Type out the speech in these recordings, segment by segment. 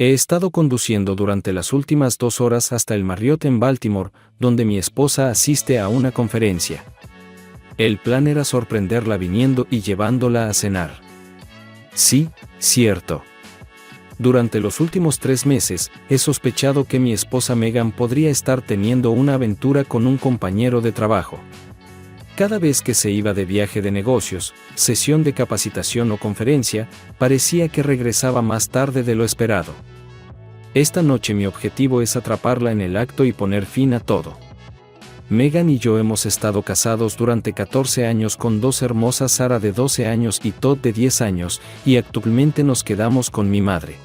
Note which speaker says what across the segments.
Speaker 1: He estado conduciendo durante las últimas 2 horas hasta el Marriott en Baltimore, donde mi esposa asiste a una conferencia. El plan era sorprenderla viniendo y llevándola a cenar. Sí, cierto. Durante los últimos 3 meses, he sospechado que mi esposa Megan podría estar teniendo una aventura con un compañero de trabajo. Cada vez que se iba de viaje de negocios, sesión de capacitación o conferencia, parecía que regresaba más tarde de lo esperado. Esta noche mi objetivo es atraparla en el acto y poner fin a todo. Megan y yo hemos estado casados durante 14 años con 2 hermosas, Sara de 12 años y Todd de 10 años, y actualmente nos quedamos con mi madre.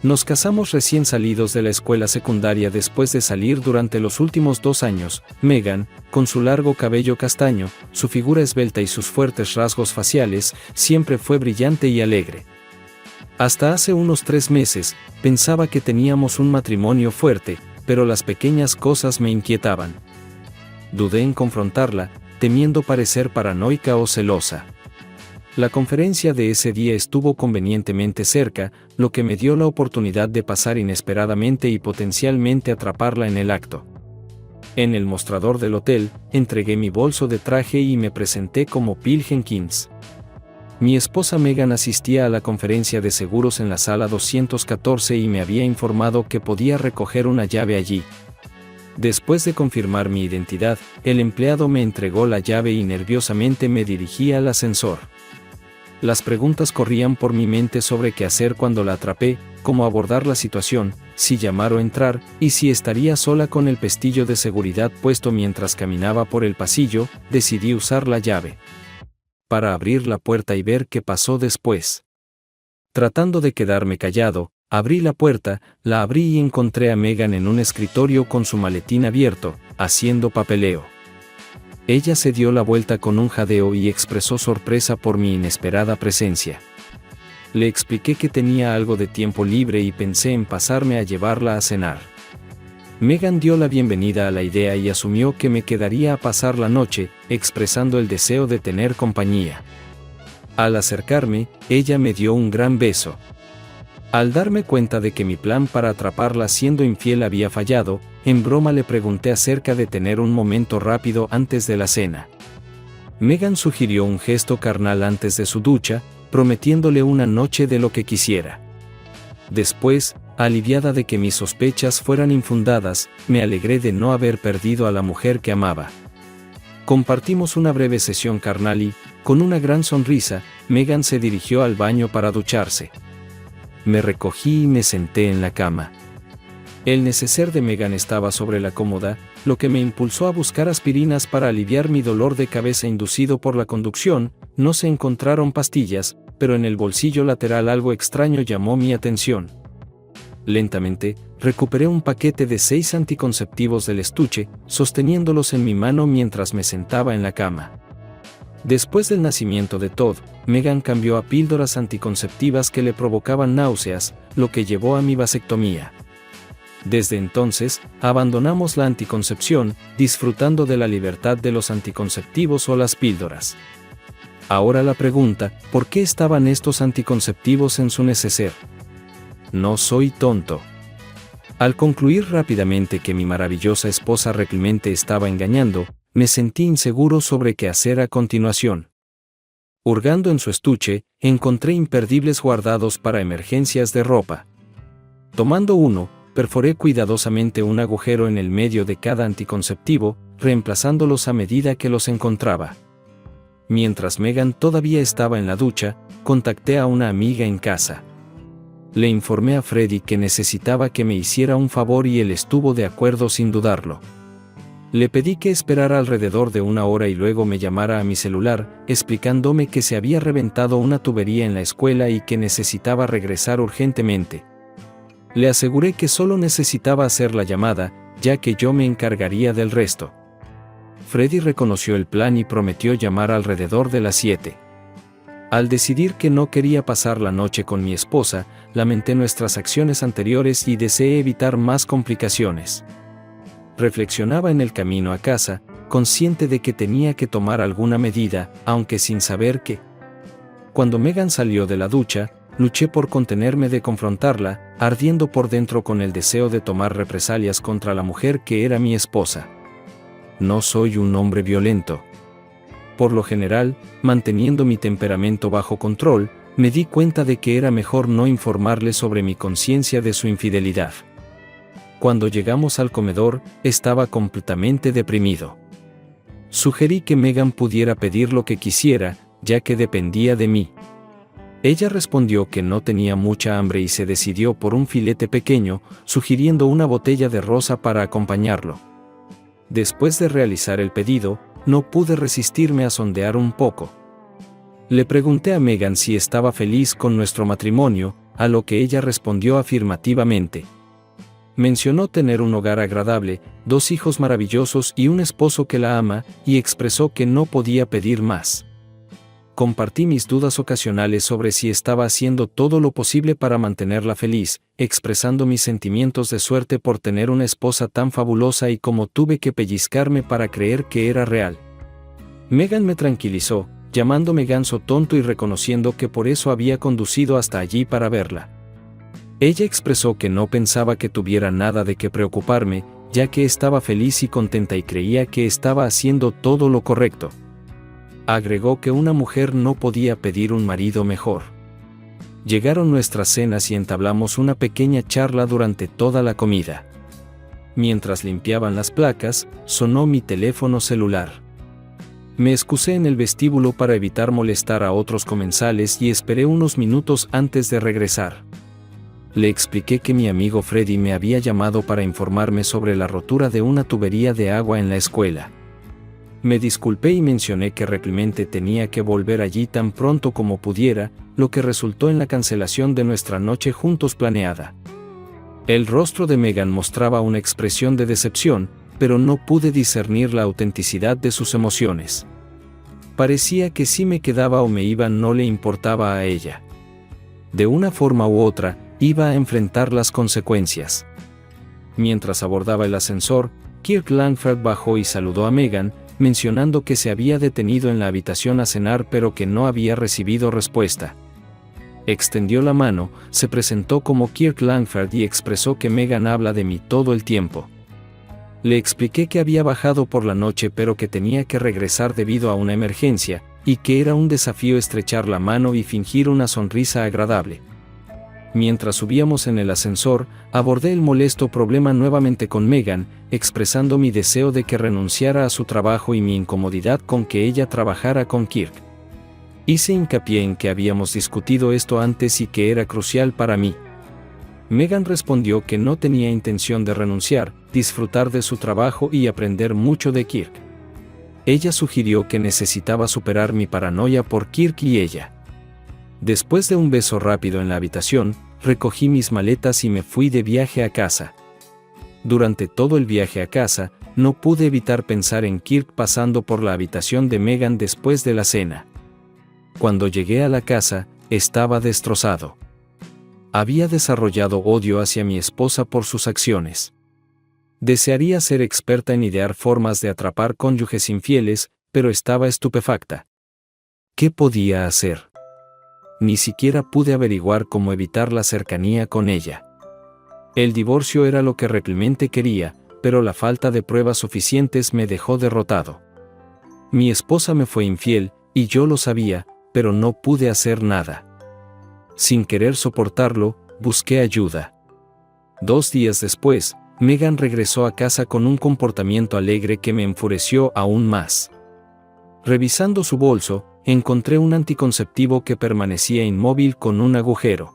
Speaker 1: Nos casamos recién salidos de la escuela secundaria después de salir durante los últimos 2 años. Megan, con su largo cabello castaño, su figura esbelta y sus fuertes rasgos faciales, siempre fue brillante y alegre. Hasta hace unos 3 meses, pensaba que teníamos un matrimonio fuerte, pero las pequeñas cosas me inquietaban. Dudé en confrontarla, temiendo parecer paranoica o celosa. La conferencia de ese día estuvo convenientemente cerca, lo que me dio la oportunidad de pasar inesperadamente y potencialmente atraparla en el acto. En el mostrador del hotel, entregué mi bolso de traje y me presenté como Bill Jenkins. Mi esposa Megan asistía a la conferencia de seguros en la sala 214 y me había informado que podía recoger una llave allí. Después de confirmar mi identidad, el empleado me entregó la llave y nerviosamente me dirigí al ascensor. Las preguntas corrían por mi mente sobre qué hacer cuando la atrapé, cómo abordar la situación, si llamar o entrar, y si estaría sola con el pestillo de seguridad puesto mientras caminaba por el pasillo. Decidí usar la llave para abrir la puerta y ver qué pasó después. Tratando de quedarme callado, abrí la puerta, la abrí y encontré a Megan en un escritorio con su maletín abierto, haciendo papeleo. Ella se dio la vuelta con un jadeo y expresó sorpresa por mi inesperada presencia. Le expliqué que tenía algo de tiempo libre y pensé en pasarme a llevarla a cenar. Megan dio la bienvenida a la idea y asumió que me quedaría a pasar la noche, expresando el deseo de tener compañía. Al acercarme, ella me dio un gran beso. Al darme cuenta de que mi plan para atraparla siendo infiel había fallado, en broma le pregunté acerca de tener un momento rápido antes de la cena. Megan sugirió un gesto carnal antes de su ducha, prometiéndole una noche de lo que quisiera. Después, aliviada de que mis sospechas fueran infundadas, me alegré de no haber perdido a la mujer que amaba. Compartimos una breve sesión carnal y, con una gran sonrisa, Megan se dirigió al baño para ducharse. Me recogí y me senté en la cama. El neceser de Megan estaba sobre la cómoda, lo que me impulsó a buscar aspirinas para aliviar mi dolor de cabeza inducido por la conducción. No se encontraron pastillas, pero en el bolsillo lateral algo extraño llamó mi atención. Lentamente, recuperé un paquete de 6 anticonceptivos del estuche, sosteniéndolos en mi mano mientras me sentaba en la cama. Después del nacimiento de Todd, Megan cambió a píldoras anticonceptivas que le provocaban náuseas, lo que llevó a mi vasectomía. Desde entonces, abandonamos la anticoncepción, disfrutando de la libertad de los anticonceptivos o las píldoras. Ahora la pregunta, ¿por qué estaban estos anticonceptivos en su neceser? No soy tonto. Al concluir rápidamente que mi maravillosa esposa realmente estaba engañando, me sentí inseguro sobre qué hacer a continuación. Hurgando en su estuche, encontré imperdibles guardados para emergencias de ropa. Tomando uno, perforé cuidadosamente un agujero en el medio de cada anticonceptivo, reemplazándolos a medida que los encontraba. Mientras Megan todavía estaba en la ducha, contacté a una amiga en casa. Le informé a Freddie que necesitaba que me hiciera un favor y él estuvo de acuerdo sin dudarlo. Le pedí que esperara alrededor de 1 hora y luego me llamara a mi celular, explicándome que se había reventado una tubería en la escuela y que necesitaba regresar urgentemente. Le aseguré que solo necesitaba hacer la llamada, ya que yo me encargaría del resto. Freddie reconoció el plan y prometió llamar alrededor de las 7. Al decidir que no quería pasar la noche con mi esposa, lamenté nuestras acciones anteriores y deseé evitar más complicaciones. Reflexionaba en el camino a casa, consciente de que tenía que tomar alguna medida, aunque sin saber qué. Cuando Megan salió de la ducha, luché por contenerme de confrontarla, ardiendo por dentro con el deseo de tomar represalias contra la mujer que era mi esposa. No soy un hombre violento. Por lo general, manteniendo mi temperamento bajo control, me di cuenta de que era mejor no informarle sobre mi conciencia de su infidelidad. Cuando llegamos al comedor, estaba completamente deprimido. Sugerí que Megan pudiera pedir lo que quisiera, ya que dependía de mí. Ella respondió que no tenía mucha hambre y se decidió por un filete pequeño, sugiriendo una botella de rosa para acompañarlo. Después de realizar el pedido, no pude resistirme a sondear un poco. Le pregunté a Megan si estaba feliz con nuestro matrimonio, a lo que ella respondió afirmativamente. Mencionó tener un hogar agradable, 2 hijos maravillosos y un esposo que la ama, y expresó que no podía pedir más. Compartí mis dudas ocasionales sobre si estaba haciendo todo lo posible para mantenerla feliz, expresando mis sentimientos de suerte por tener una esposa tan fabulosa y como tuve que pellizcarme para creer que era real. Megan me tranquilizó, llamándome ganso tonto y reconociendo que por eso había conducido hasta allí para verla. Ella expresó que no pensaba que tuviera nada de qué preocuparme, ya que estaba feliz y contenta y creía que estaba haciendo todo lo correcto. Agregó que una mujer no podía pedir un marido mejor. Llegaron nuestras cenas y entablamos una pequeña charla durante toda la comida. Mientras limpiaban las placas, sonó mi teléfono celular. Me excusé en el vestíbulo para evitar molestar a otros comensales y esperé unos minutos antes de regresar. Le expliqué que mi amigo Freddy me había llamado para informarme sobre la rotura de una tubería de agua en la escuela. Me disculpé y mencioné que realmente tenía que volver allí tan pronto como pudiera, lo que resultó en la cancelación de nuestra noche juntos planeada. El rostro de Megan mostraba una expresión de decepción, pero no pude discernir la autenticidad de sus emociones. Parecía que si me quedaba o me iba no le importaba a ella. De una forma u otra, iba a enfrentar las consecuencias. Mientras abordaba el ascensor, Kirk Langford bajó y saludó a Megan, mencionando que se había detenido en la habitación a cenar pero que no había recibido respuesta. Extendió la mano, se presentó como Kirk Langford y expresó que Megan habla de mí todo el tiempo. Le expliqué que había bajado por la noche pero que tenía que regresar debido a una emergencia, y que era un desafío estrechar la mano y fingir una sonrisa agradable. Mientras subíamos en el ascensor, abordé el molesto problema nuevamente con Megan, expresando mi deseo de que renunciara a su trabajo y mi incomodidad con que ella trabajara con Kirk. Hice hincapié en que habíamos discutido esto antes y que era crucial para mí. Megan respondió que no tenía intención de renunciar, disfrutar de su trabajo y aprender mucho de Kirk. Ella sugirió que necesitaba superar mi paranoia por Kirk y ella. Después de un beso rápido en la habitación, recogí mis maletas y me fui de viaje a casa. Durante todo el viaje a casa, no pude evitar pensar en Kirk pasando por la habitación de Megan después de la cena. Cuando llegué a la casa, estaba destrozado. Había desarrollado odio hacia mi esposa por sus acciones. Desearía ser experta en idear formas de atrapar cónyuges infieles, pero estaba estupefacta. ¿Qué podía hacer? Ni siquiera pude averiguar cómo evitar la cercanía con ella. El divorcio era lo que realmente quería, pero la falta de pruebas suficientes me dejó derrotado. Mi esposa me fue infiel, y yo lo sabía, pero no pude hacer nada. Sin querer soportarlo, busqué ayuda. 2 días después, Megan regresó a casa con un comportamiento alegre que me enfureció aún más. Revisando su bolso, encontré un anticonceptivo que permanecía inmóvil con un agujero.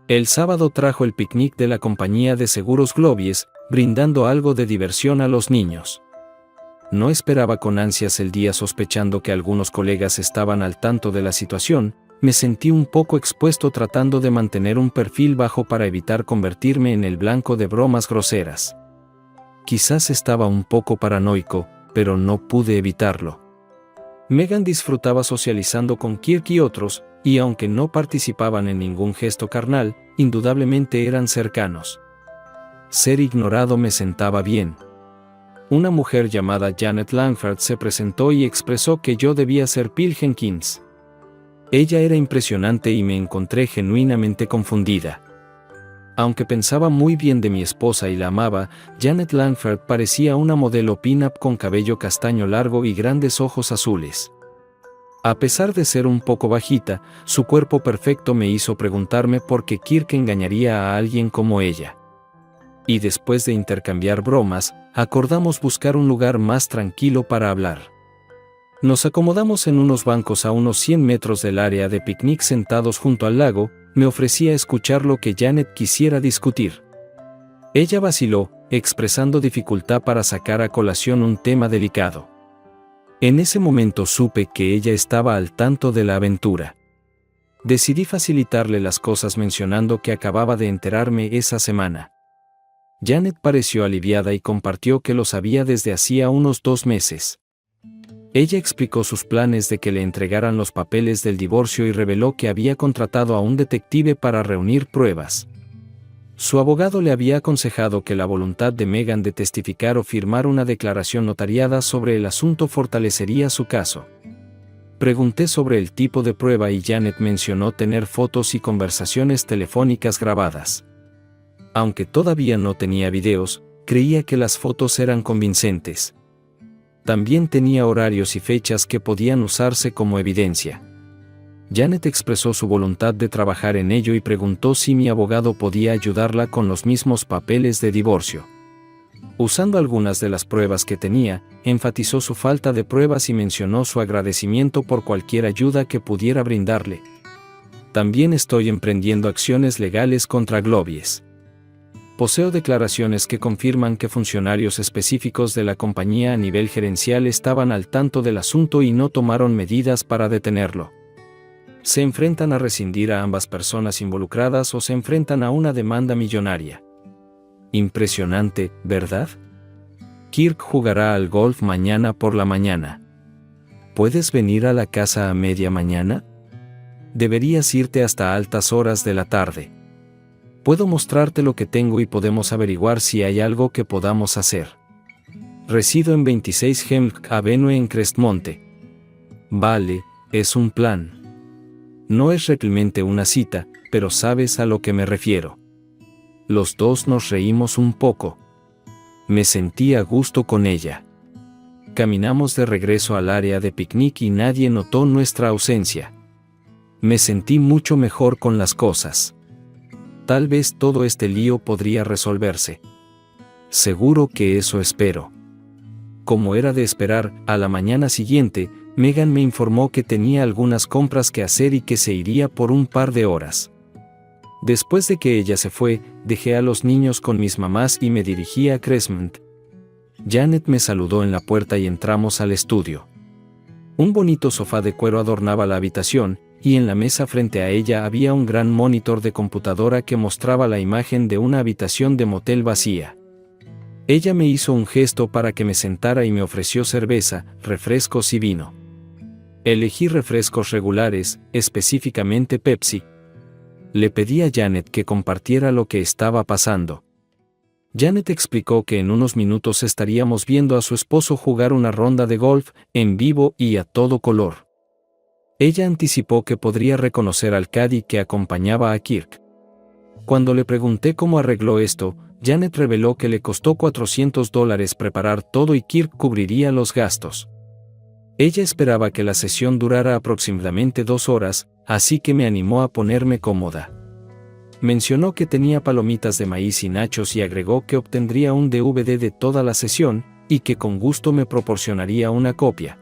Speaker 1: El sábado trajo el picnic de la compañía de seguros Globies, brindando algo de diversión a los niños. No esperaba con ansias el día sospechando que algunos colegas estaban al tanto de la situación. Me sentí un poco expuesto tratando de mantener un perfil bajo para evitar convertirme en el blanco de bromas groseras. Quizás estaba un poco paranoico, pero no pude evitarlo. Megan disfrutaba socializando con Kirk y otros, y aunque no participaban en ningún gesto carnal, indudablemente eran cercanos. Ser ignorado me sentaba bien. Una mujer llamada Janet Langford se presentó y expresó que yo debía ser Phil Jenkins. Ella era impresionante y me encontré genuinamente confundida. Aunque pensaba muy bien de mi esposa y la amaba, Janet Langford parecía una modelo pin-up con cabello castaño largo y grandes ojos azules. A pesar de ser un poco bajita, su cuerpo perfecto me hizo preguntarme por qué Kirk engañaría a alguien como ella. Y después de intercambiar bromas, acordamos buscar un lugar más tranquilo para hablar. Nos acomodamos en unos bancos a unos 100 metros del área de picnic sentados junto al lago. Me ofrecía escuchar lo que Janet quisiera discutir. Ella vaciló, expresando dificultad para sacar a colación un tema delicado. En ese momento supe que ella estaba al tanto de la aventura. Decidí facilitarle las cosas mencionando que acababa de enterarme esa semana. Janet pareció aliviada y compartió que lo sabía desde hacía unos 2 meses. Ella explicó sus planes de que le entregaran los papeles del divorcio y reveló que había contratado a un detective para reunir pruebas. Su abogado le había aconsejado que la voluntad de Meghan de testificar o firmar una declaración notariada sobre el asunto fortalecería su caso. Pregunté sobre el tipo de prueba y Janet mencionó tener fotos y conversaciones telefónicas grabadas. Aunque todavía no tenía videos, creía que las fotos eran convincentes. También tenía horarios y fechas que podían usarse como evidencia. Janet expresó su voluntad de trabajar en ello y preguntó si mi abogado podía ayudarla con los mismos papeles de divorcio. Usando algunas de las pruebas que tenía, enfatizó su falta de pruebas y mencionó su agradecimiento por cualquier ayuda que pudiera brindarle. También estoy emprendiendo acciones legales contra Globies. Poseo declaraciones que confirman que funcionarios específicos de la compañía a nivel gerencial estaban al tanto del asunto y no tomaron medidas para detenerlo. Se enfrentan a rescindir a ambas personas involucradas o se enfrentan a una demanda millonaria. Impresionante, ¿verdad? Kirk jugará al golf mañana por la mañana. ¿Puedes venir a la casa a media mañana? Deberías irte hasta altas horas de la tarde. Puedo mostrarte lo que tengo y podemos averiguar si hay algo que podamos hacer. Resido en 26 Hemlock Avenue en Crestmonte. Vale, es un plan. No es realmente una cita, pero sabes a lo que me refiero. Los dos nos reímos un poco. Me sentí a gusto con ella. Caminamos de regreso al área de picnic y nadie notó nuestra ausencia. Me sentí mucho mejor con las cosas. Tal vez todo este lío podría resolverse. Seguro que eso espero. Como era de esperar, a la mañana siguiente, Meghan me informó que tenía algunas compras que hacer y que se iría por un par de horas. Después de que ella se fue, dejé a los niños con mis mamás y me dirigí a Crestmont. Janet me saludó en la puerta y entramos al estudio. Un bonito sofá de cuero adornaba la habitación, y en la mesa frente a ella había un gran monitor de computadora que mostraba la imagen de una habitación de motel vacía. Ella me hizo un gesto para que me sentara y me ofreció cerveza, refrescos y vino. Elegí refrescos regulares, específicamente Pepsi. Le pedí a Janet que compartiera lo que estaba pasando. Janet explicó que en unos minutos estaríamos viendo a su esposo jugar una ronda de golf, en vivo y a todo color. Ella anticipó que podría reconocer al caddy que acompañaba a Kirk. Cuando le pregunté cómo arregló esto, Janet reveló que le costó $400 preparar todo y Kirk cubriría los gastos. Ella esperaba que la sesión durara aproximadamente 2 horas, así que me animó a ponerme cómoda. Mencionó que tenía palomitas de maíz y nachos y agregó que obtendría un DVD de toda la sesión, y que con gusto me proporcionaría una copia.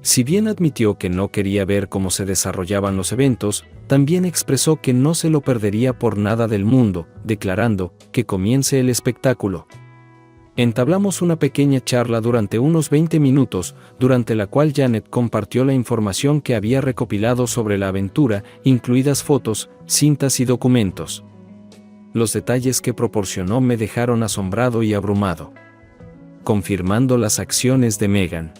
Speaker 1: Si bien admitió que no quería ver cómo se desarrollaban los eventos, también expresó que no se lo perdería por nada del mundo, declarando que comience el espectáculo. Entablamos una pequeña charla durante unos 20 minutos, durante la cual Janet compartió la información que había recopilado sobre la aventura, incluidas fotos, cintas y documentos. Los detalles que proporcionó me dejaron asombrado y abrumado. Confirmando las acciones de Meghan.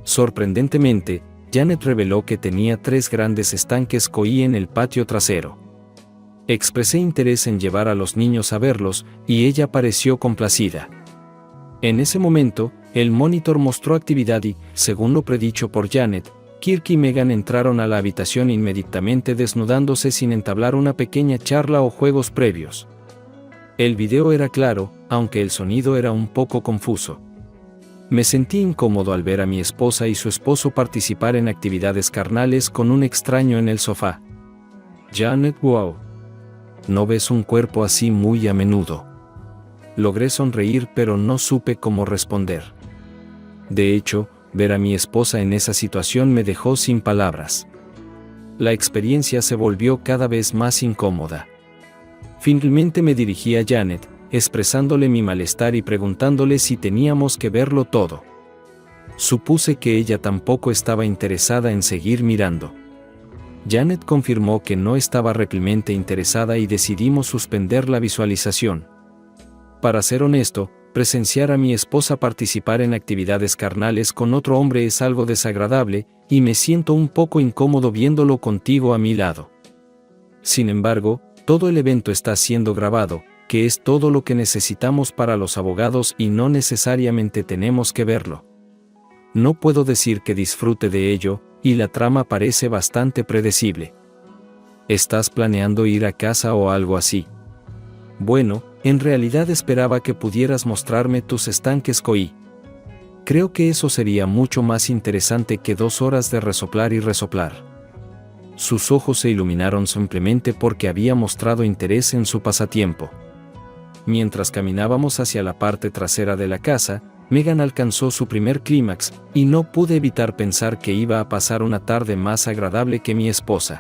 Speaker 1: Sorprendentemente, Janet reveló que tenía 3 grandes estanques koi en el patio trasero. Expresé interés en llevar a los niños a verlos, y ella pareció complacida. En ese momento, el monitor mostró actividad y, según lo predicho por Janet, Kirk y Megan entraron a la habitación inmediatamente desnudándose sin entablar una pequeña charla o juegos previos. El video era claro, aunque el sonido era un poco confuso. Me sentí incómodo al ver a mi esposa y su esposo participar en actividades carnales con un extraño en el sofá. Janet, wow. ¿No ves un cuerpo así muy a menudo? Logré sonreír, pero no supe cómo responder. De hecho, ver a mi esposa en esa situación me dejó sin palabras. La experiencia se volvió cada vez más incómoda. Finalmente me dirigí a Janet, expresándole mi malestar y preguntándole si teníamos que verlo todo. Supuse que ella tampoco estaba interesada en seguir mirando. Janet confirmó que no estaba realmente interesada y decidimos suspender la visualización. Para ser honesto, presenciar a mi esposa participar en actividades carnales con otro hombre es algo desagradable, y me siento un poco incómodo viéndolo contigo a mi lado. Sin embargo, todo el evento está siendo grabado, que es todo lo que necesitamos para los abogados y no necesariamente tenemos que verlo. No puedo decir que disfrute de ello, y la trama parece bastante predecible. ¿Estás planeando ir a casa o algo así? Bueno, en realidad esperaba que pudieras mostrarme tus estanques koi. Creo que eso sería mucho más interesante que 2 horas de resoplar y resoplar. Sus ojos se iluminaron simplemente porque había mostrado interés en su pasatiempo. Mientras caminábamos hacia la parte trasera de la casa, Megan alcanzó su primer clímax, y no pude evitar pensar que iba a pasar una tarde más agradable que mi esposa.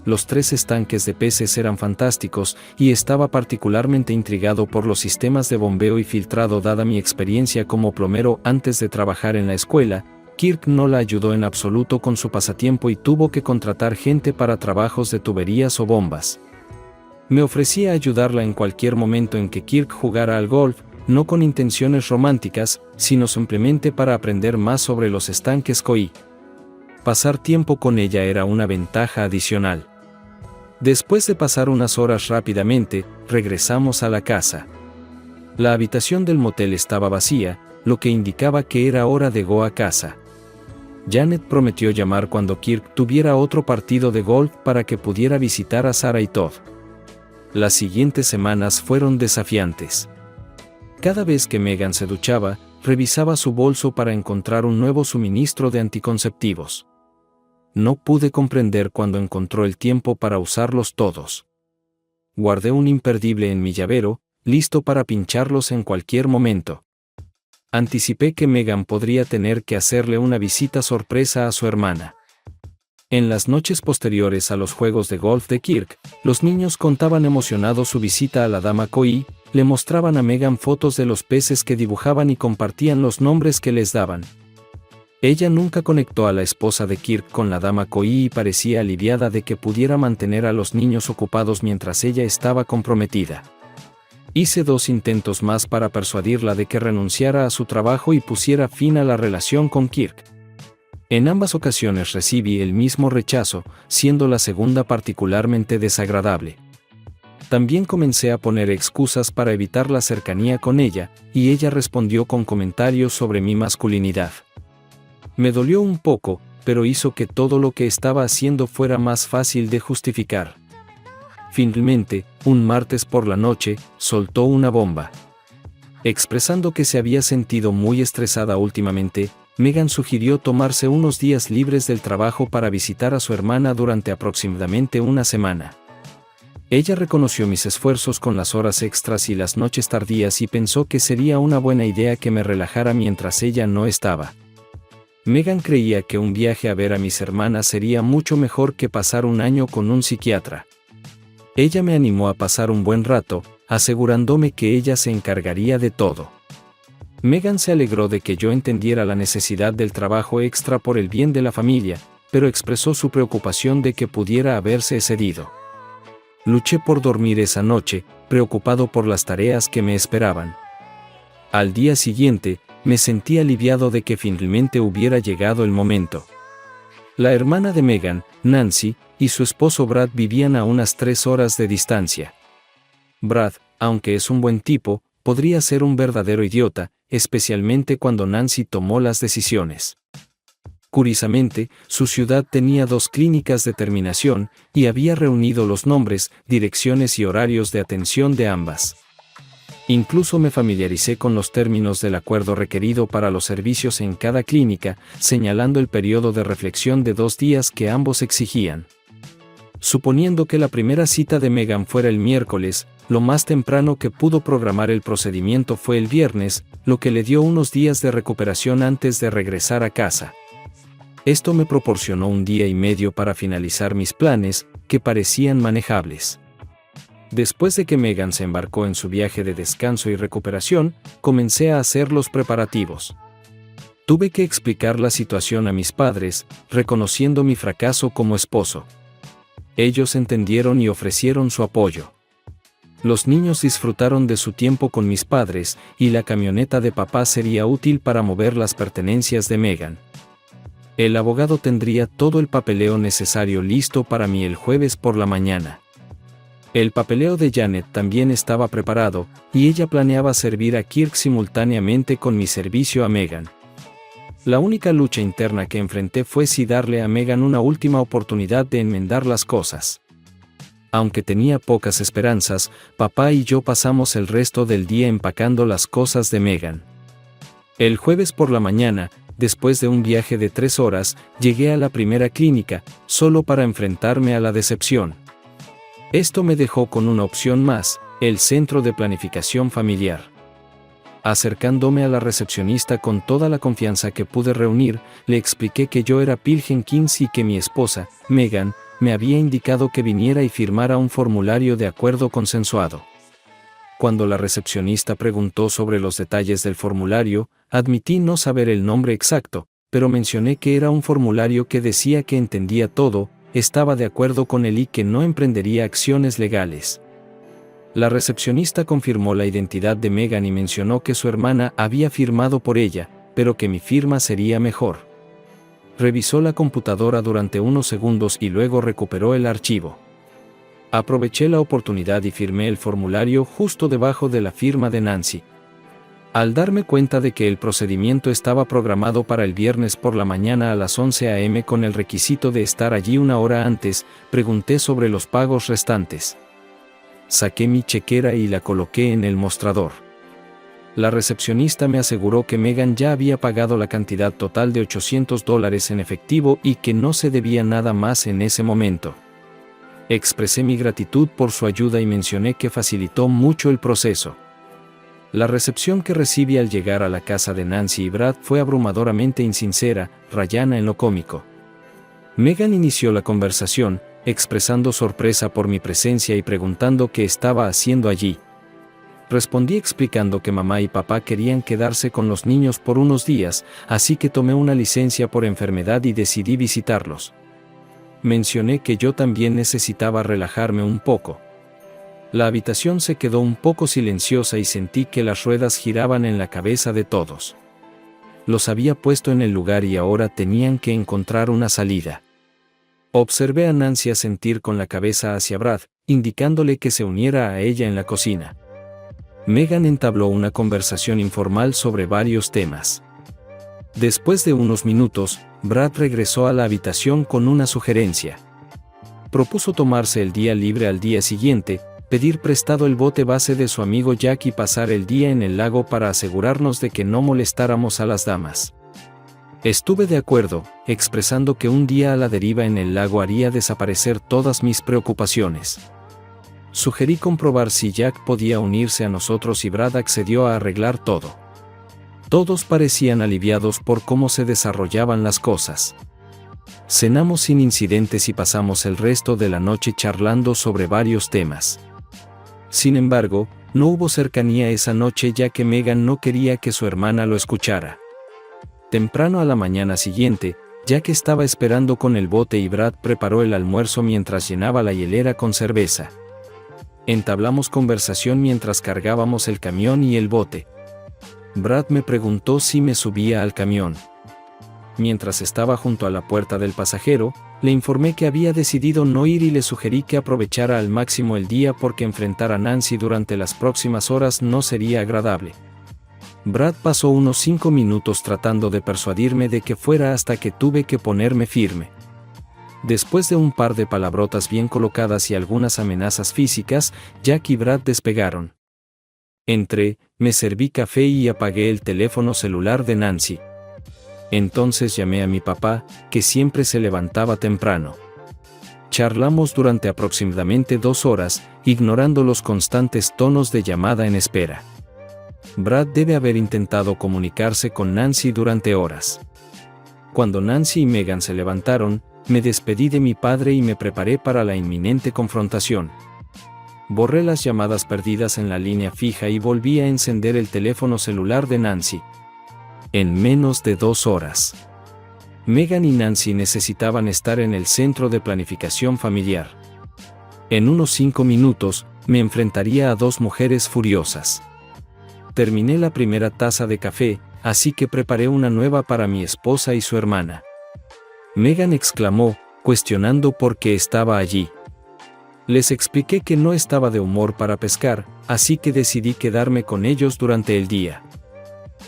Speaker 1: Los 3 estanques de peces eran fantásticos, y estaba particularmente intrigado por los sistemas de bombeo y filtrado dada mi experiencia como plomero antes de trabajar en la escuela. Kirk no la ayudó en absoluto con su pasatiempo y tuvo que contratar gente para trabajos de tuberías o bombas. Me ofrecí a ayudarla en cualquier momento en que Kirk jugara al golf, no con intenciones románticas, sino simplemente para aprender más sobre los estanques koi. Pasar tiempo con ella era una ventaja adicional. Después de pasar unas horas rápidamente, regresamos a la casa. La habitación del motel estaba vacía, lo que indicaba que era hora de go a casa. Janet prometió llamar cuando Kirk tuviera otro partido de golf para que pudiera visitar a Sarah y Todd. Las siguientes semanas fueron desafiantes. Cada vez que Megan se duchaba, revisaba su bolso para encontrar un nuevo suministro de anticonceptivos. No pude comprender cuándo encontró el tiempo para usarlos todos. Guardé un imperdible en mi llavero, listo para pincharlos en cualquier momento. Anticipé que Megan podría tener que hacerle una visita sorpresa a su hermana. En las noches posteriores a los juegos de golf de Kirk, los niños contaban emocionados su visita a la dama koi, le mostraban a Megan fotos de los peces que dibujaban y compartían los nombres que les daban. Ella nunca conectó a la esposa de Kirk con la dama koi y parecía aliviada de que pudiera mantener a los niños ocupados mientras ella estaba comprometida. Hice 2 intentos más para persuadirla de que renunciara a su trabajo y pusiera fin a la relación con Kirk. En ambas ocasiones recibí el mismo rechazo, siendo la segunda particularmente desagradable. También comencé a poner excusas para evitar la cercanía con ella, y ella respondió con comentarios sobre mi masculinidad. Me dolió un poco, pero hizo que todo lo que estaba haciendo fuera más fácil de justificar. Finalmente, un martes por la noche, soltó una bomba. Expresando que se había sentido muy estresada últimamente, Megan sugirió tomarse unos días libres del trabajo para visitar a su hermana durante aproximadamente una semana. Ella reconoció mis esfuerzos con las horas extras y las noches tardías y pensó que sería una buena idea que me relajara mientras ella no estaba. Megan creía que un viaje a ver a mis hermanas sería mucho mejor que pasar un año con un psiquiatra. Ella me animó a pasar un buen rato, asegurándome que ella se encargaría de todo. Megan se alegró de que yo entendiera la necesidad del trabajo extra por el bien de la familia, pero expresó su preocupación de que pudiera haberse excedido. Luché por dormir esa noche, preocupado por las tareas que me esperaban. Al día siguiente, me sentí aliviado de que finalmente hubiera llegado el momento. La hermana de Megan, Nancy, y su esposo Brad vivían a unas 3 horas de distancia. Brad, aunque es un buen tipo, podría ser un verdadero idiota, especialmente cuando Nancy tomó las decisiones. Curiosamente, su ciudad tenía 2 clínicas de terminación y había reunido los nombres, direcciones y horarios de atención de ambas. Incluso me familiaricé con los términos del acuerdo requerido para los servicios en cada clínica, señalando el periodo de reflexión de 2 días que ambos exigían. Suponiendo que la primera cita de Megan fuera el miércoles, lo más temprano que pudo programar el procedimiento fue el viernes, lo que le dio unos días de recuperación antes de regresar a casa. Esto me proporcionó 1 día y medio para finalizar mis planes, que parecían manejables. Después de que Megan se embarcó en su viaje de descanso y recuperación, comencé a hacer los preparativos. Tuve que explicar la situación a mis padres, reconociendo mi fracaso como esposo. Ellos entendieron y ofrecieron su apoyo. Los niños disfrutaron de su tiempo con mis padres, y la camioneta de papá sería útil para mover las pertenencias de Megan. El abogado tendría todo el papeleo necesario listo para mí el jueves por la mañana. El papeleo de Janet también estaba preparado, y ella planeaba servir a Kirk simultáneamente con mi servicio a Megan. La única lucha interna que enfrenté fue si darle a Megan una última oportunidad de enmendar las cosas. Aunque tenía pocas esperanzas, papá y yo pasamos el resto del día empacando las cosas de Megan. El jueves por la mañana, después de un viaje de 3 horas, llegué a la primera clínica, solo para enfrentarme a la decepción. Esto me dejó con una opción más, el Centro de Planificación Familiar. Acercándome a la recepcionista con toda la confianza que pude reunir, le expliqué que yo era Phil Jenkins y que mi esposa, Megan, me había indicado que viniera y firmara un formulario de acuerdo consensuado. Cuando la recepcionista preguntó sobre los detalles del formulario, admití no saber el nombre exacto, pero mencioné que era un formulario que decía que entendía todo, estaba de acuerdo con él y que no emprendería acciones legales. La recepcionista confirmó la identidad de Megan y mencionó que su hermana había firmado por ella, pero que mi firma sería mejor. Revisó la computadora durante unos segundos y luego recuperó el archivo. Aproveché la oportunidad y firmé el formulario justo debajo de la firma de Nancy. Al darme cuenta de que el procedimiento estaba programado para el viernes por la mañana a las 11 a.m. con el requisito de estar allí 1 hora antes, pregunté sobre los pagos restantes. Saqué mi chequera y la coloqué en el mostrador. La recepcionista me aseguró que Megan ya había pagado la cantidad total de $800 en efectivo y que no se debía nada más en ese momento. Expresé mi gratitud por su ayuda y mencioné que facilitó mucho el proceso. La recepción que recibí al llegar a la casa de Nancy y Brad fue abrumadoramente insincera, rayana en lo cómico. Megan inició la conversación, expresando sorpresa por mi presencia y preguntando qué estaba haciendo allí. Respondí explicando que mamá y papá querían quedarse con los niños por unos días, así que tomé una licencia por enfermedad y decidí visitarlos. Mencioné que yo también necesitaba relajarme un poco. La habitación se quedó un poco silenciosa y sentí que las ruedas giraban en la cabeza de todos. Los había puesto en el lugar y ahora tenían que encontrar una salida. Observé a Nancy asentir con la cabeza hacia Brad, indicándole que se uniera a ella en la cocina. Megan entabló una conversación informal sobre varios temas. Después de unos minutos, Brad regresó a la habitación con una sugerencia. Propuso tomarse el día libre al día siguiente, pedir prestado el bote base de su amigo Jack y pasar el día en el lago para asegurarnos de que no molestáramos a las damas. Estuve de acuerdo, expresando que un día a la deriva en el lago haría desaparecer todas mis preocupaciones. Sugerí comprobar si Jack podía unirse a nosotros y Brad accedió a arreglar todo. Todos parecían aliviados por cómo se desarrollaban las cosas. Cenamos sin incidentes y pasamos el resto de la noche charlando sobre varios temas. Sin embargo, no hubo cercanía esa noche ya que Megan no quería que su hermana lo escuchara. Temprano a la mañana siguiente, Jack estaba esperando con el bote y Brad preparó el almuerzo mientras llenaba la hielera con cerveza. Entablamos conversación mientras cargábamos el camión y el bote. Brad me preguntó si me subía al camión. Mientras estaba junto a la puerta del pasajero, le informé que había decidido no ir y le sugerí que aprovechara al máximo el día porque enfrentar a Nancy durante las próximas horas no sería agradable. Brad pasó unos 5 minutos tratando de persuadirme de que fuera hasta que tuve que ponerme firme. Después de un par de palabrotas bien colocadas y algunas amenazas físicas, Jack y Brad despegaron. Entré, me serví café y apagué el teléfono celular de Nancy. Entonces llamé a mi papá, que siempre se levantaba temprano. Charlamos durante aproximadamente 2 horas, ignorando los constantes tonos de llamada en espera. Brad debe haber intentado comunicarse con Nancy durante horas. Cuando Nancy y Megan se levantaron, me despedí de mi padre y me preparé para la inminente confrontación. Borré las llamadas perdidas en la línea fija y volví a encender el teléfono celular de Nancy. En menos de 2 horas. Megan y Nancy necesitaban estar en el centro de planificación familiar. En unos 5 minutos, me enfrentaría a 2 mujeres furiosas. Terminé la primera taza de café, así que preparé una nueva para mi esposa y su hermana. Megan exclamó, cuestionando por qué estaba allí. Les expliqué que no estaba de humor para pescar, así que decidí quedarme con ellos durante el día.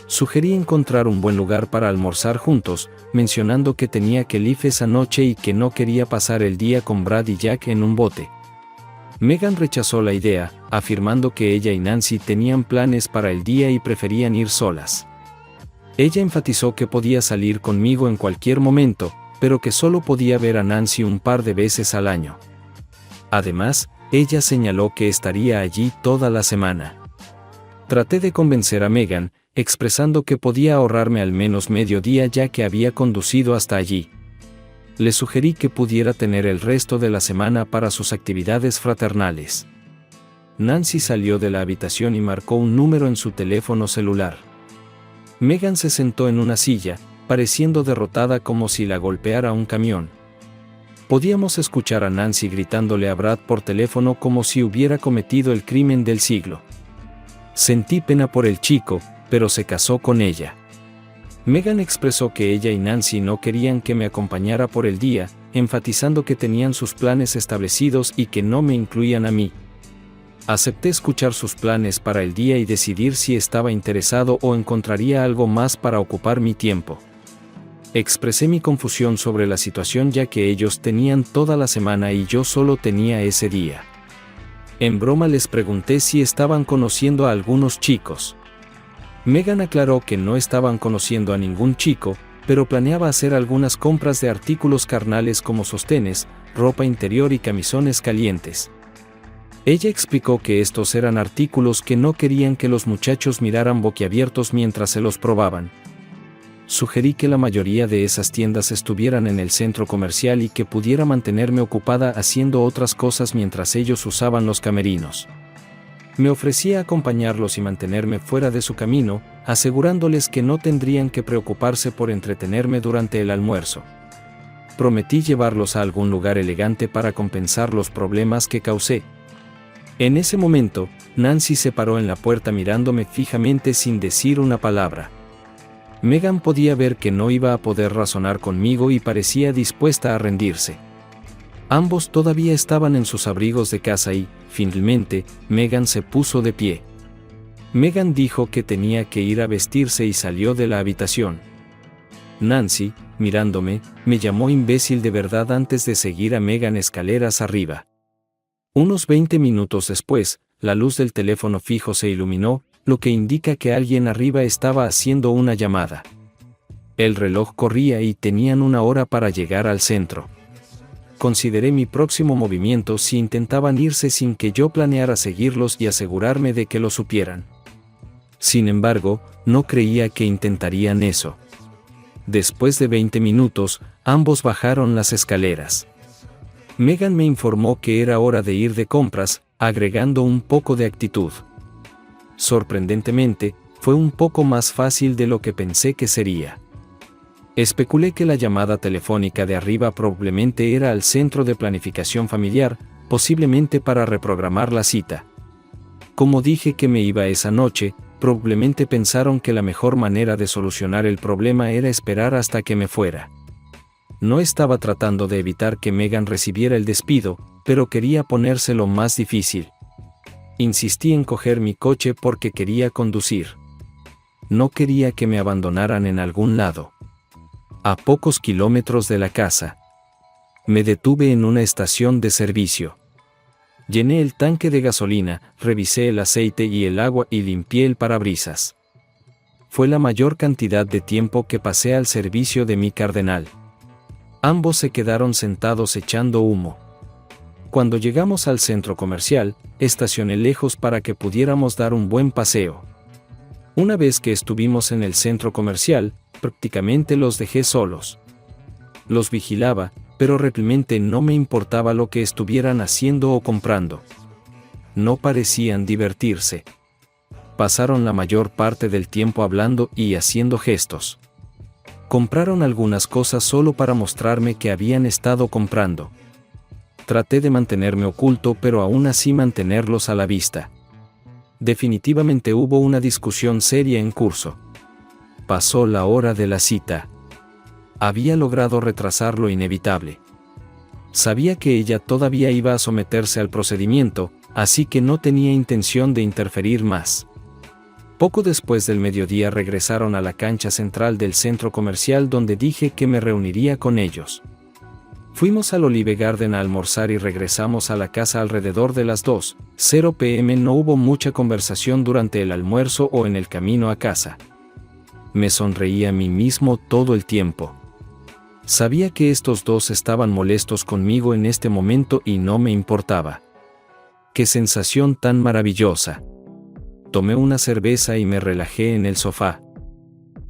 Speaker 1: Sugerí encontrar un buen lugar para almorzar juntos, mencionando que tenía que ir esa noche y que no quería pasar el día con Brad y Jack en un bote. Megan rechazó la idea, afirmando que ella y Nancy tenían planes para el día y preferían ir solas. Ella enfatizó que podía salir conmigo en cualquier momento, pero que solo podía ver a Nancy un par de veces al año. Además, ella señaló que estaría allí toda la semana. Traté de convencer a Megan, expresando que podía ahorrarme al menos medio día ya que había conducido hasta allí. Le sugerí que pudiera tener el resto de la semana para sus actividades fraternales. Nancy salió de la habitación y marcó un número en su teléfono celular. Megan se sentó en una silla, pareciendo derrotada como si la golpeara un camión. Podíamos escuchar a Nancy gritándole a Brad por teléfono como si hubiera cometido el crimen del siglo. Sentí pena por el chico, pero se casó con ella. Megan expresó que ella y Nancy no querían que me acompañara por el día, enfatizando que tenían sus planes establecidos y que no me incluían a mí. Acepté escuchar sus planes para el día y decidir si estaba interesado o encontraría algo más para ocupar mi tiempo. Expresé mi confusión sobre la situación ya que ellos tenían toda la semana y yo solo tenía ese día. En broma les pregunté si estaban conociendo a algunos chicos. Megan aclaró que no estaban conociendo a ningún chico, pero planeaba hacer algunas compras de artículos carnales como sostenes, ropa interior y camisones calientes. Ella explicó que estos eran artículos que no querían que los muchachos miraran boquiabiertos mientras se los probaban. Sugerí que la mayoría de esas tiendas estuvieran en el centro comercial y que pudiera mantenerme ocupada haciendo otras cosas mientras ellos usaban los camerinos. Me ofrecía acompañarlos y mantenerme fuera de su camino, asegurándoles que no tendrían que preocuparse por entretenerme durante el almuerzo. Prometí llevarlos a algún lugar elegante para compensar los problemas que causé. En ese momento, Nancy se paró en la puerta mirándome fijamente sin decir una palabra. Megan podía ver que no iba a poder razonar conmigo y parecía dispuesta a rendirse. Ambos todavía estaban en sus abrigos de casa y, finalmente, Megan se puso de pie. Megan dijo que tenía que ir a vestirse y salió de la habitación. Nancy, mirándome, me llamó imbécil de verdad antes de seguir a Megan escaleras arriba. Unos 20 minutos después, la luz del teléfono fijo se iluminó, lo que indica que alguien arriba estaba haciendo una llamada. El reloj corría y tenían 1 hora para llegar al centro. Consideré mi próximo movimiento si intentaban irse sin que yo planeara seguirlos y asegurarme de que lo supieran. Sin embargo, no creía que intentarían eso. Después de 20 minutos, ambos bajaron las escaleras. Megan me informó que era hora de ir de compras, agregando un poco de actitud. Sorprendentemente, fue un poco más fácil de lo que pensé que sería. Especulé que la llamada telefónica de arriba probablemente era al centro de planificación familiar, posiblemente para reprogramar la cita. Como dije que me iba esa noche, probablemente pensaron que la mejor manera de solucionar el problema era esperar hasta que me fuera. No estaba tratando de evitar que Megan recibiera el despido, pero quería ponérselo más difícil. Insistí en coger mi coche porque quería conducir. No quería que me abandonaran en algún lado. A pocos kilómetros de la casa. Me detuve en una estación de servicio. Llené el tanque de gasolina, revisé el aceite y el agua y limpié el parabrisas. Fue la mayor cantidad de tiempo que pasé al servicio de mi cardenal. Ambos se quedaron sentados echando humo. Cuando llegamos al centro comercial, estacioné lejos para que pudiéramos dar un buen paseo. Una vez que estuvimos en el centro comercial, prácticamente los dejé solos. Los vigilaba, pero realmente no me importaba lo que estuvieran haciendo o comprando. No parecían divertirse. Pasaron la mayor parte del tiempo hablando y haciendo gestos. Compraron algunas cosas solo para mostrarme que habían estado comprando. Traté de mantenerme oculto, pero aún así mantenerlos a la vista. Definitivamente hubo una discusión seria en curso. Pasó la hora de la cita. Había logrado retrasar lo inevitable. Sabía que ella todavía iba a someterse al procedimiento, así que no tenía intención de interferir más. Poco después del mediodía regresaron a la cancha central del centro comercial donde dije que me reuniría con ellos. Fuimos al Olive Garden a almorzar y regresamos a la casa alrededor de las 2:00 p.m. No hubo mucha conversación durante el almuerzo o en el camino a casa. Me sonreí a mí mismo todo el tiempo. Sabía que estos dos estaban molestos conmigo en este momento y no me importaba. ¡Qué sensación tan maravillosa! Tomé una cerveza y me relajé en el sofá.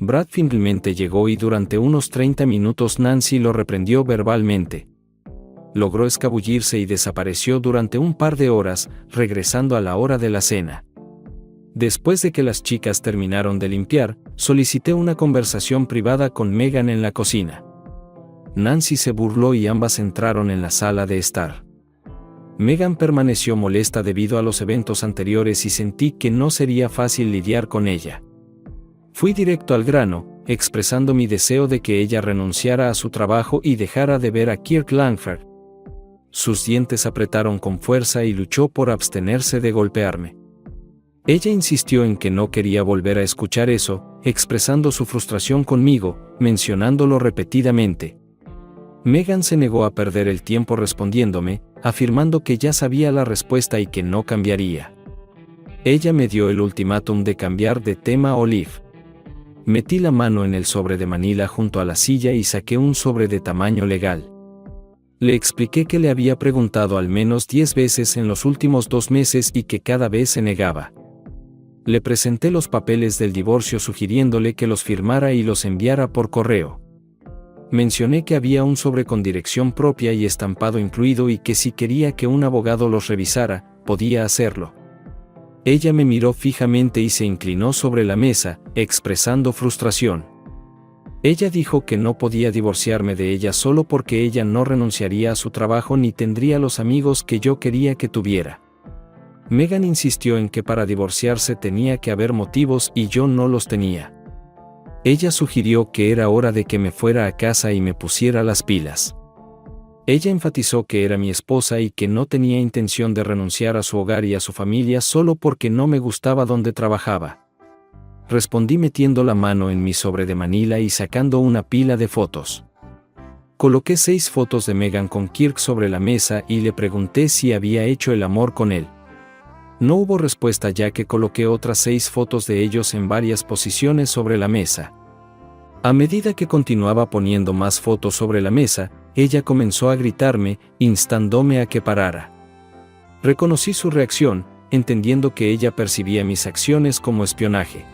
Speaker 1: Brad finalmente llegó y durante unos 30 minutos Nancy lo reprendió verbalmente. Logró escabullirse y desapareció durante un par de horas, regresando a la hora de la cena. Después de que las chicas terminaron de limpiar, solicité una conversación privada con Megan en la cocina. Nancy se burló y ambas entraron en la sala de estar. Megan permaneció molesta debido a los eventos anteriores y sentí que no sería fácil lidiar con ella. Fui directo al grano, expresando mi deseo de que ella renunciara a su trabajo y dejara de ver a Kirk Langford. Sus dientes apretaron con fuerza y luchó por abstenerse de golpearme. Ella insistió en que no quería volver a escuchar eso, expresando su frustración conmigo, mencionándolo repetidamente. Megan se negó a perder el tiempo respondiéndome, afirmando que ya sabía la respuesta y que no cambiaría. Ella me dio el ultimátum de cambiar de tema a Olive. Metí la mano en el sobre de Manila junto a la silla y saqué un sobre de tamaño legal. Le expliqué que le había preguntado al menos 10 veces en los últimos 2 meses y que cada vez se negaba. Le presenté los papeles del divorcio sugiriéndole que los firmara y los enviara por correo. Mencioné que había un sobre con dirección propia y estampado incluido y que si quería que un abogado los revisara, podía hacerlo. Ella me miró fijamente y se inclinó sobre la mesa, expresando frustración. Ella dijo que no podía divorciarme de ella solo porque ella no renunciaría a su trabajo ni tendría los amigos que yo quería que tuviera. Megan insistió en que para divorciarse tenía que haber motivos y yo no los tenía. Ella sugirió que era hora de que me fuera a casa y me pusiera las pilas. Ella enfatizó que era mi esposa y que no tenía intención de renunciar a su hogar y a su familia solo porque no me gustaba donde trabajaba. Respondí metiendo la mano en mi sobre de Manila y sacando una pila de fotos. Coloqué 6 fotos de Megan con Kirk sobre la mesa y le pregunté si había hecho el amor con él. No hubo respuesta ya que coloqué otras 6 fotos de ellos en varias posiciones sobre la mesa. A medida que continuaba poniendo más fotos sobre la mesa, ella comenzó a gritarme, instándome a que parara. Reconocí su reacción, entendiendo que ella percibía mis acciones como espionaje.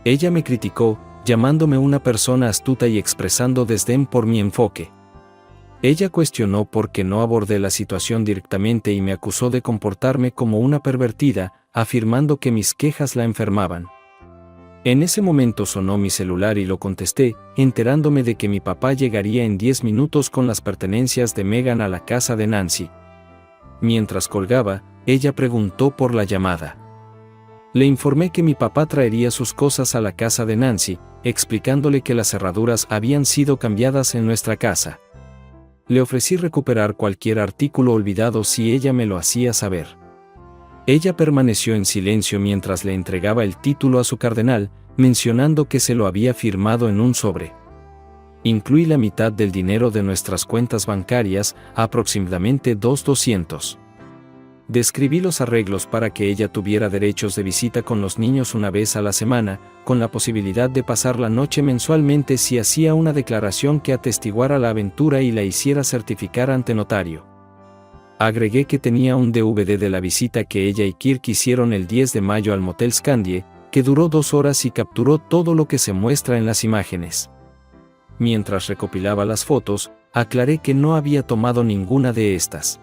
Speaker 1: Ella me criticó, llamándome una persona astuta y expresando desdén por mi enfoque. Ella cuestionó por qué no abordé la situación directamente y me acusó de comportarme como una pervertida, afirmando que mis quejas la enfermaban. En ese momento sonó mi celular y lo contesté, enterándome de que mi papá llegaría en 10 minutos con las pertenencias de Megan a la casa de Nancy. Mientras colgaba, ella preguntó por la llamada. Le informé que mi papá traería sus cosas a la casa de Nancy, explicándole que las cerraduras habían sido cambiadas en nuestra casa. Le ofrecí recuperar cualquier artículo olvidado si ella me lo hacía saber. Ella permaneció en silencio mientras le entregaba el título a su cardenal, mencionando que se lo había firmado en un sobre. Incluí la mitad del dinero de nuestras cuentas bancarias, aproximadamente 200. Describí los arreglos para que ella tuviera derechos de visita con los niños una vez a la semana, con la posibilidad de pasar la noche mensualmente si hacía una declaración que atestiguara la aventura y la hiciera certificar ante notario. Agregué que tenía un DVD de la visita que ella y Kirk hicieron el 10 de mayo al Motel Scandie, que duró 2 horas y capturó todo lo que se muestra en las imágenes. Mientras recopilaba las fotos, aclaré que no había tomado ninguna de estas.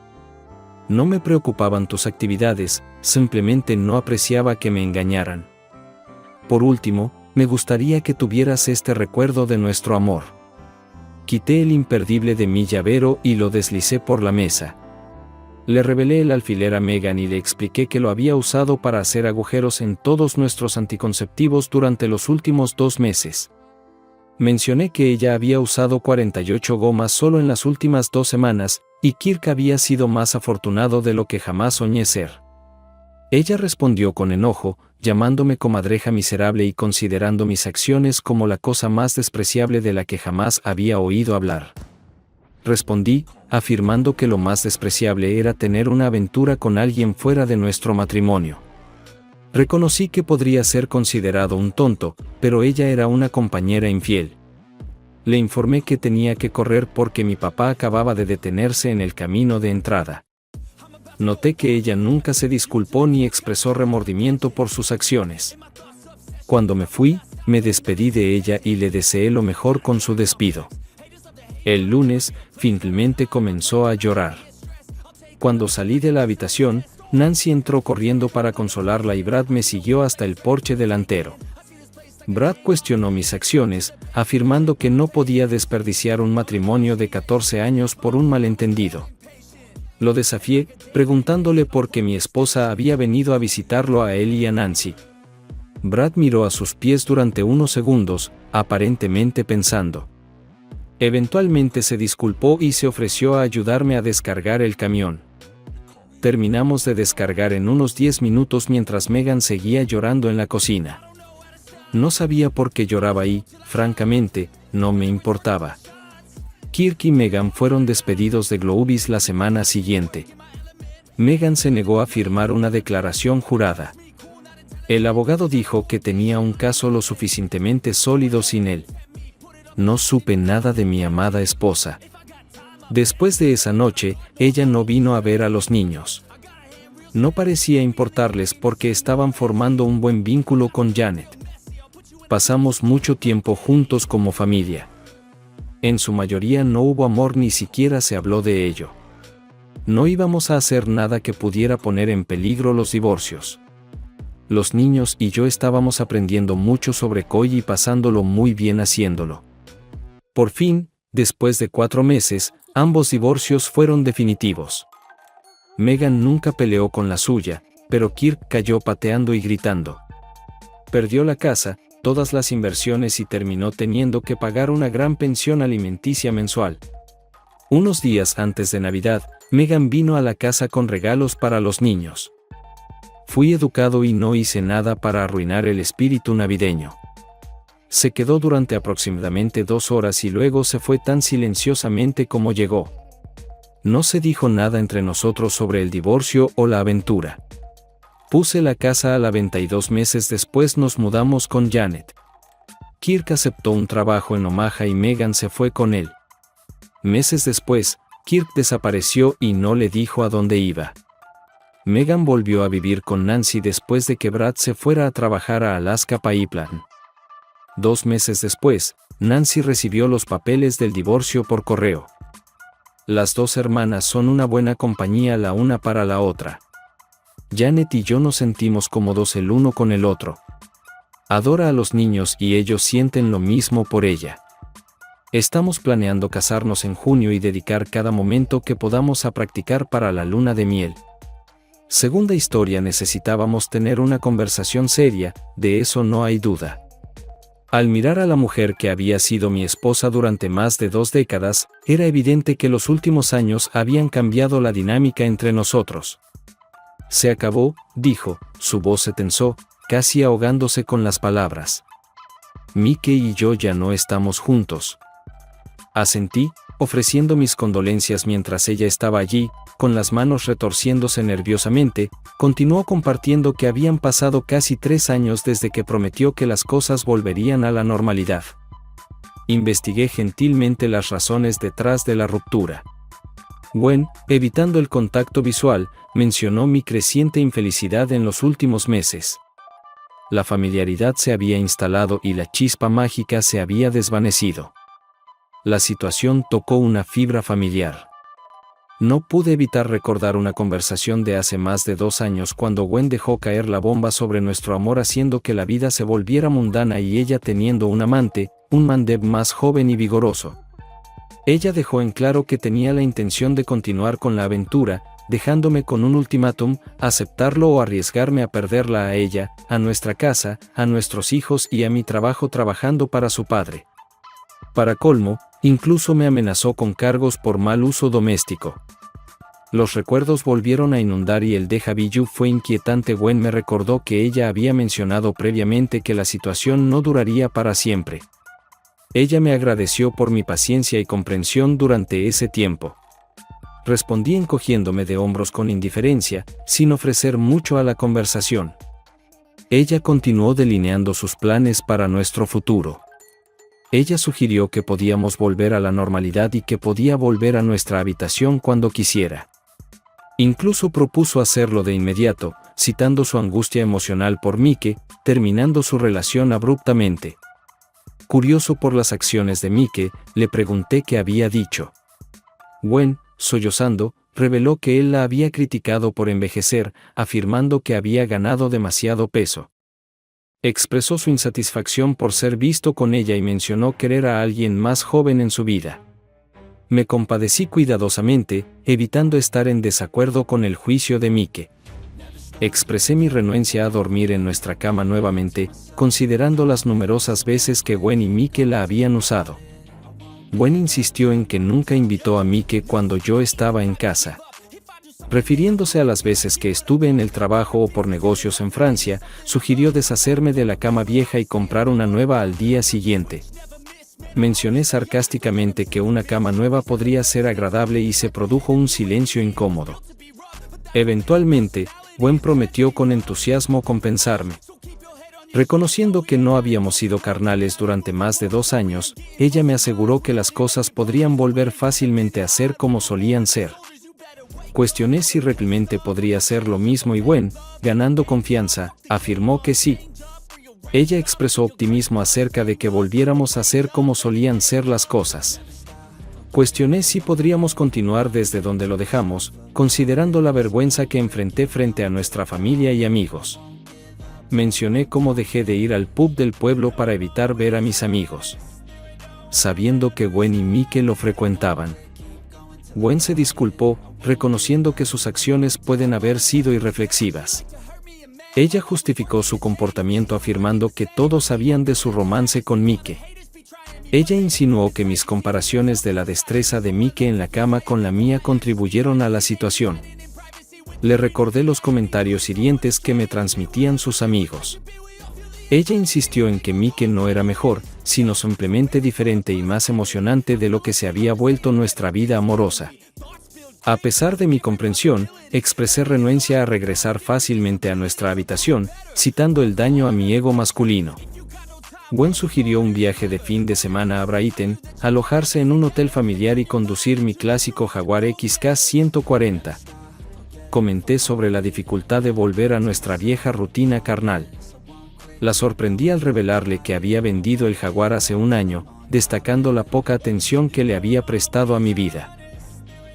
Speaker 1: No me preocupaban tus actividades, simplemente no apreciaba que me engañaran. Por último, me gustaría que tuvieras este recuerdo de nuestro amor. Quité el imperdible de mi llavero y lo deslicé por la mesa. Le revelé el alfiler a Megan y le expliqué que lo había usado para hacer agujeros en todos nuestros anticonceptivos durante los últimos 2 meses. Mencioné que ella había usado 48 gomas solo en las últimas 2 semanas, y Kirk había sido más afortunado de lo que jamás soñé ser. Ella respondió con enojo, llamándome comadreja miserable y considerando mis acciones como la cosa más despreciable de la que jamás había oído hablar. Respondí, afirmando que lo más despreciable era tener una aventura con alguien fuera de nuestro matrimonio. Reconocí que podría ser considerado un tonto, pero ella era una compañera infiel. Le informé que tenía que correr porque mi papá acababa de detenerse en el camino de entrada. Noté que ella nunca se disculpó ni expresó remordimiento por sus acciones. Cuando me fui, me despedí de ella y le deseé lo mejor con su despido. El lunes, finalmente comenzó a llorar. Cuando salí de la habitación, Nancy entró corriendo para consolarla y Brad me siguió hasta el porche delantero. Brad cuestionó mis acciones, afirmando que no podía desperdiciar un matrimonio de 14 años por un malentendido. Lo desafié, preguntándole por qué mi esposa había venido a visitarlo a él y a Nancy. Brad miró a sus pies durante unos segundos, aparentemente pensando. Eventualmente se disculpó y se ofreció a ayudarme a descargar el camión. Terminamos de descargar en unos 10 minutos mientras Megan seguía llorando en la cocina. No sabía por qué lloraba y, francamente, no me importaba. Kirk y Megan fueron despedidos de Globis la semana siguiente. Megan se negó a firmar una declaración jurada. El abogado dijo que tenía un caso lo suficientemente sólido sin él. No supe nada de mi amada esposa. Después de esa noche, ella no vino a ver a los niños. No parecía importarles porque estaban formando un buen vínculo con Janet. Pasamos mucho tiempo juntos como familia. En su mayoría no hubo amor, ni siquiera se habló de ello. No íbamos a hacer nada que pudiera poner en peligro los divorcios. Los niños y yo estábamos aprendiendo mucho sobre Coy y pasándolo muy bien haciéndolo. Por fin, después de 4 meses, ambos divorcios fueron definitivos. Megan nunca peleó con la suya, pero Kirk cayó pateando y gritando. Perdió la casa, todas las inversiones y terminó teniendo que pagar una gran pensión alimenticia mensual. Unos días antes de Navidad, Megan vino a la casa con regalos para los niños. Fui educado y no hice nada para arruinar el espíritu navideño. Se quedó durante aproximadamente 2 horas y luego se fue tan silenciosamente como llegó. No se dijo nada entre nosotros sobre el divorcio o la aventura. Puse la casa a la venta y 2 meses después nos mudamos con Janet. Kirk aceptó un trabajo en Omaha y Megan se fue con él. Meses después, Kirk desapareció y no le dijo a dónde iba. Megan volvió a vivir con Nancy después de que Brad se fuera a trabajar a Alaska Pipeline. 2 meses después, Nancy recibió los papeles del divorcio por correo. Las 2 hermanas son una buena compañía la una para la otra. Janet y yo nos sentimos cómodos el uno con el otro. Adora a los niños y ellos sienten lo mismo por ella. Estamos planeando casarnos en junio y dedicar cada momento que podamos a practicar para la luna de miel. Segunda historia: necesitábamos tener una conversación seria, de eso no hay duda. Al mirar a la mujer que había sido mi esposa durante más de 2 décadas, era evidente que los últimos años habían cambiado la dinámica entre nosotros. Se acabó, dijo, su voz se tensó, casi ahogándose con las palabras. Mike y yo ya no estamos juntos. Asentí, ofreciendo mis condolencias mientras ella estaba allí, con las manos retorciéndose nerviosamente. Continuó compartiendo que habían pasado casi 3 años desde que prometió que las cosas volverían a la normalidad. Investigué gentilmente las razones detrás de la ruptura. Gwen, evitando el contacto visual, mencionó mi creciente infelicidad en los últimos meses. La familiaridad se había instalado y la chispa mágica se había desvanecido. La situación tocó una fibra familiar. No pude evitar recordar una conversación de hace más de 2 años cuando Gwen dejó caer la bomba sobre nuestro amor haciendo que la vida se volviera mundana y ella teniendo un amante, un Mandev más joven y vigoroso. Ella dejó en claro que tenía la intención de continuar con la aventura, dejándome con un ultimátum, aceptarlo o arriesgarme a perderla a ella, a nuestra casa, a nuestros hijos y a mi trabajo trabajando para su padre. Para colmo, incluso me amenazó con cargos por mal uso doméstico. Los recuerdos volvieron a inundar y el déjà vu fue inquietante. Gwen me recordó que ella había mencionado previamente que la situación no duraría para siempre. Ella me agradeció por mi paciencia y comprensión durante ese tiempo. Respondí encogiéndome de hombros con indiferencia, sin ofrecer mucho a la conversación. Ella continuó delineando sus planes para nuestro futuro. Ella sugirió que podíamos volver a la normalidad y que podía volver a nuestra habitación cuando quisiera. Incluso propuso hacerlo de inmediato, citando su angustia emocional por Mike, terminando su relación abruptamente. Curioso por las acciones de Mike, le pregunté qué había dicho. Gwen, sollozando, reveló que él la había criticado por envejecer, afirmando que había ganado demasiado peso. Expresó su insatisfacción por ser visto con ella y mencionó querer a alguien más joven en su vida. Me compadecí cuidadosamente, evitando estar en desacuerdo con el juicio de Mike. Expresé mi renuencia a dormir en nuestra cama nuevamente, considerando las numerosas veces que Gwen y Mike la habían usado. Gwen insistió en que nunca invitó a Mike cuando yo estaba en casa. Refiriéndose a las veces que estuve en el trabajo o por negocios en Francia, sugirió deshacerme de la cama vieja y comprar una nueva al día siguiente. Mencioné sarcásticamente que una cama nueva podría ser agradable y se produjo un silencio incómodo. Eventualmente, Gwen prometió con entusiasmo compensarme. Reconociendo que no habíamos sido carnales durante más de 2 años, ella me aseguró que las cosas podrían volver fácilmente a ser como solían ser. Cuestioné si realmente podría ser lo mismo y Gwen, ganando confianza, afirmó que sí. Ella expresó optimismo acerca de que volviéramos a ser como solían ser las cosas. Cuestioné si podríamos continuar desde donde lo dejamos, considerando la vergüenza que enfrenté frente a nuestra familia y amigos. Mencioné cómo dejé de ir al pub del pueblo para evitar ver a mis amigos, sabiendo que Gwen y Mike lo frecuentaban. Gwen se disculpó, reconociendo que sus acciones pueden haber sido irreflexivas. Ella justificó su comportamiento afirmando que todos sabían de su romance con Mike. Ella insinuó que mis comparaciones de la destreza de Mike en la cama con la mía contribuyeron a la situación. Le recordé los comentarios hirientes que me transmitían sus amigos. Ella insistió en que Mike no era mejor, sino simplemente diferente y más emocionante de lo que se había vuelto nuestra vida amorosa. A pesar de mi comprensión, expresé renuencia a regresar fácilmente a nuestra habitación, citando el daño a mi ego masculino. Gwen sugirió un viaje de fin de semana a Brighton, alojarse en un hotel familiar y conducir mi clásico Jaguar XK140. Comenté sobre la dificultad de volver a nuestra vieja rutina carnal. La sorprendí al revelarle que había vendido el Jaguar hace 1 año, destacando la poca atención que le había prestado a mi vida.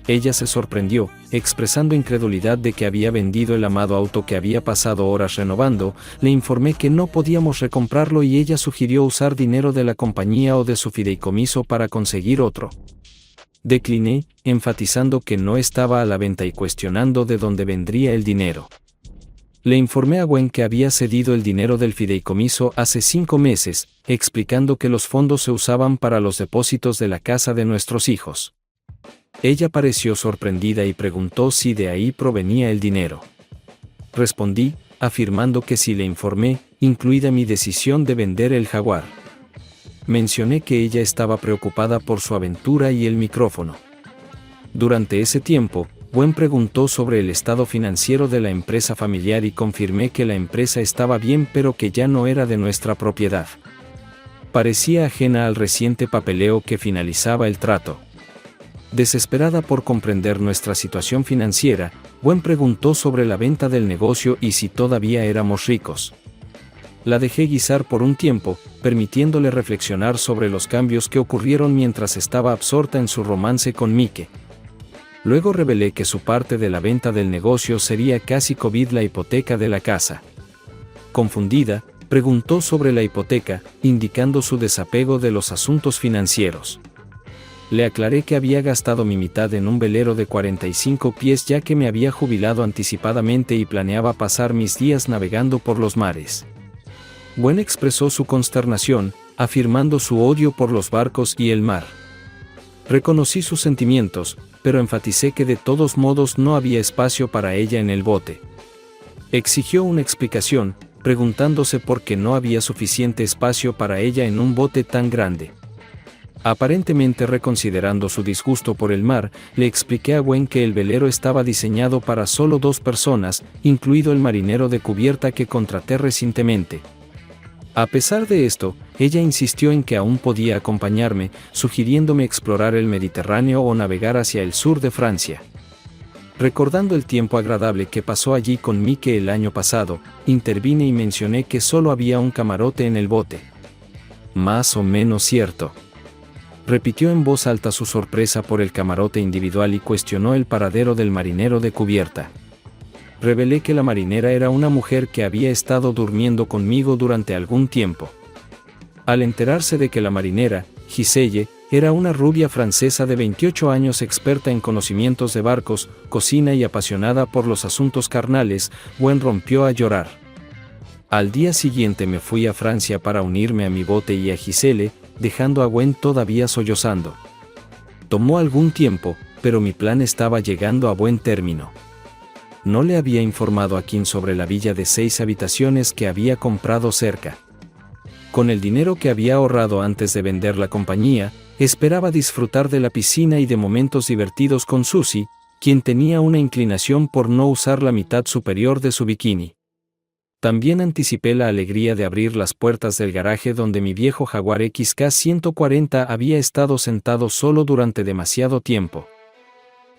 Speaker 1: Ella se sorprendió, expresando incredulidad de que había vendido el amado auto que había pasado horas renovando. Le informé que no podíamos recomprarlo y ella sugirió usar dinero de la compañía o de su fideicomiso para conseguir otro. Decliné, enfatizando que no estaba a la venta y cuestionando de dónde vendría el dinero. Le informé a Gwen que había cedido el dinero del fideicomiso hace 5 meses, explicando que los fondos se usaban para los depósitos de la casa de nuestros hijos. Ella pareció sorprendida y preguntó si de ahí provenía el dinero. respondí, afirmando que sí le informé, incluida mi decisión de vender el Jaguar. Mencioné que ella estaba preocupada por su aventura y el micrófono. Durante ese tiempo, Gwen preguntó sobre el estado financiero de la empresa familiar y confirmé que la empresa estaba bien pero que ya no era de nuestra propiedad. Parecía ajena al reciente papeleo que finalizaba el trato. Desesperada por comprender nuestra situación financiera, Gwen preguntó sobre la venta del negocio y si todavía éramos ricos. La dejé guisar por un tiempo, permitiéndole reflexionar sobre los cambios que ocurrieron mientras estaba absorta en su romance con Mike. Luego revelé que su parte de la venta del negocio sería casi COVID la hipoteca de la casa. Confundida, preguntó sobre la hipoteca, indicando su desapego de los asuntos financieros. Le aclaré que había gastado mi mitad en un velero de 45 pies ya que me había jubilado anticipadamente y planeaba pasar mis días navegando por los mares. Gwen expresó su consternación, afirmando su odio por los barcos y el mar. Reconocí sus sentimientos, pero enfaticé que de todos modos no había espacio para ella en el bote. Exigió una explicación, preguntándose por qué no había suficiente espacio para ella en un bote tan grande. Aparentemente reconsiderando su disgusto por el mar, le expliqué a Gwen que el velero estaba diseñado para solo 2 personas, incluido el marinero de cubierta que contraté recientemente. A pesar de esto, ella insistió en que aún podía acompañarme, sugiriéndome explorar el Mediterráneo o navegar hacia el sur de Francia. Recordando el tiempo agradable que pasó allí con Mike el año pasado, intervine y mencioné que solo había un camarote en el bote. Más o menos cierto. Repitió en voz alta su sorpresa por el camarote individual y cuestionó el paradero del marinero de cubierta. Revelé que la marinera era una mujer que había estado durmiendo conmigo durante algún tiempo. Al enterarse de que la marinera, Giselle, era una rubia francesa de 28 años experta en conocimientos de barcos, cocina y apasionada por los asuntos carnales, Gwen rompió a llorar. Al día siguiente me fui a Francia para unirme a mi bote y a Giselle, dejando a Gwen todavía sollozando. Tomó algún tiempo, pero mi plan estaba llegando a buen término. No le había informado a Kim sobre la villa de 6 habitaciones que había comprado cerca. Con el dinero que había ahorrado antes de vender la compañía, esperaba disfrutar de la piscina y de momentos divertidos con Susie, quien tenía una inclinación por no usar la mitad superior de su bikini. También anticipé la alegría de abrir las puertas del garaje donde mi viejo Jaguar XK140 había estado sentado solo durante demasiado tiempo.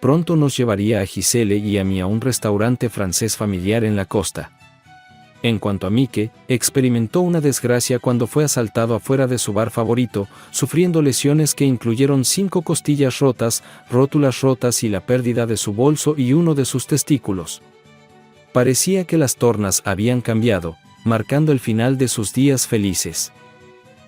Speaker 1: Pronto nos llevaría a Giselle y a mí a un restaurante francés familiar en la costa. En cuanto a Mike, experimentó una desgracia cuando fue asaltado afuera de su bar favorito, sufriendo lesiones que incluyeron 5 costillas rotas, rótulas rotas y la pérdida de su bolso y uno de sus testículos. Parecía que las tornas habían cambiado, marcando el final de sus días felices.